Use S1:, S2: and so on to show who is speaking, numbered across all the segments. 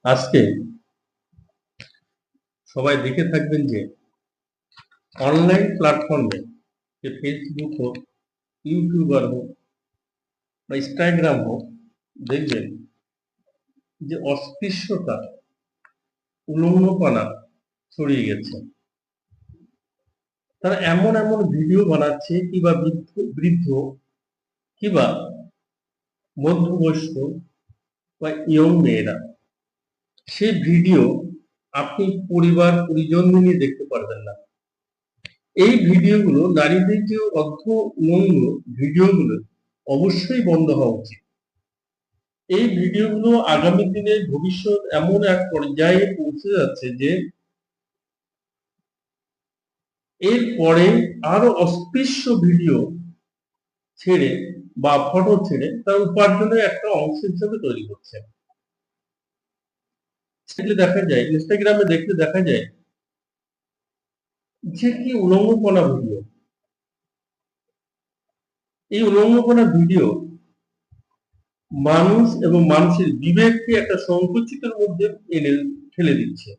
S1: আজকে সবাই দেখে থাকবেন যে অনলাইন প্ল্যাটফর্মে যে ফেসবুক হোক, ইউটিউবার হোক বা ইনস্টাগ্রাম হোক, দেখবেন যে অস্পৃশ্যতা, উলঙ্গপনা ছড়িয়ে গেছে। তারা এমন এমন ভিডিও বানাচ্ছে কিংবা বৃদ্ধ কিংবা মধ্যবয়স্ক বা ইয়ং মেয়েরা, সেই ভিডিও আপনি পরিবার পরিজন নিয়ে দেখতে পারবেন না। এই ভিডিওগুলো, নারীদের যে অর্ধ উলঙ্গ ভিডিওগুলো অবশ্যই বন্ধ হওয়া উচিত। এই ভিডিওগুলো আগামী দিনে ভবিষ্যৎ এমন এক পর্যায়ে পৌঁছে যাচ্ছে যে এরপরে আরো অস্পৃশ্য ভিডিও ছেড়ে বা ফটো ছেড়ে তার উপার্জনের একটা অংশ হিসেবে তৈরি করছে। সেগুলো দেখা যায়, ইনস্টাগ্রামে দেখলে দেখা যায় যে কি উলঙ্গপনা ভিডিও। এই উলঙ্গপনা ভিডিও মানুষ এবং মানুষের বিবেককে একটা সংকুচিতের মধ্যে এনে ঠেলে দিচ্ছে।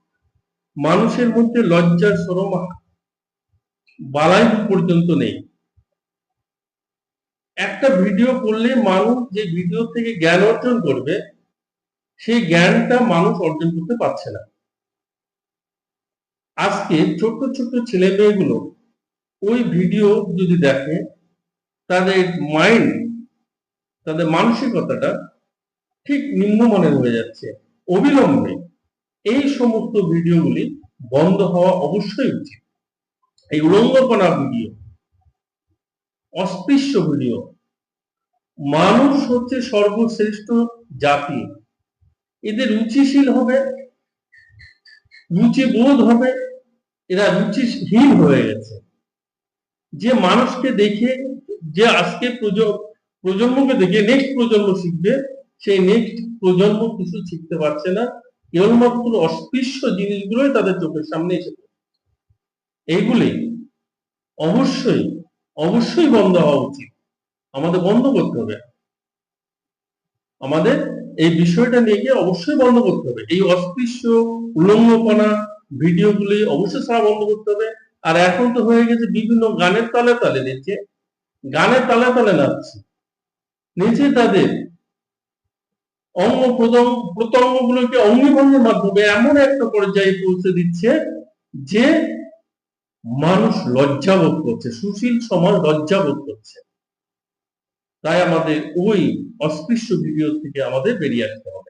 S1: মানুষের মধ্যে লজ্জার শরম বালাই পর্যন্ত নেই। একটা ভিডিও করলে মানুষ যে ভিডিও থেকে জ্ঞান অর্জন করবে, সেই জ্ঞানটা মানুষ অর্জন করতে পারছে না। আজকে ছোট্ট ছোট্ট ছেলে মেয়েগুলো ওই ভিডিও যদি দেখে, তাদের মাইন্ড, তাদের মানসিকতাটা ঠিক নিম্নমানের হয়ে যাচ্ছে। অবিলম্বে এই সমস্ত ভিডিওগুলি বন্ধ হওয়া অবশ্যই উচিত। এই উলঙ্গপনা ভিডিও, অস্পৃশ্য ভিডিও, মানুষ হচ্ছে সর্বশ্রেষ্ঠ জাতি। এদের রুচিশীল হবে, রুচিবোধ হবে, এরা রুচিহীন হয়ে গেছে। যে মানুষকে দেখে, যে আজকে প্রজন্মকে দেখে নেক্সট প্রজন্ম শিখবে, সেই নেক্সট প্রজন্ম কিছু শিখতে পারছে না। কেবলমাত্র অস্পৃশ্য জিনিসগুলোই তাদের চোখের সামনে এসে পড়ছে। এইগুলি অবশ্যই অবশ্যই বন্ধ হওয়া উচিত। আমাদের বন্ধ করতে হবে। আমাদের এই বিষয়টা নিয়ে গিয়ে অবশ্যই বন্ধ করতে হবে। এই অস্পৃশ্য উলঙ্গপনা ভিডিওগুলি অবশ্যই ছাড়া বন্ধ করতে হবে। আর এখন তো হয়ে গেছে বিভিন্ন গানের তালে তালে দিচ্ছে, গানের তালে তালে নাচছে, নিচে তাদের অঙ্গ প্রত্যঙ্গ গুলোকে অঙ্গিভঙ্গির মাধ্যমে এমন একটা পর্যায়ে পৌঁছে দিচ্ছে যে মানুষ লজ্জাবোধ করছে, সুশীল সমাজ লজ্জাবোধ করছে। তাই আমাদের ওই অস্পৃশ্য ভিডিও থেকে আমাদের বেরিয়ে আসতে হবে।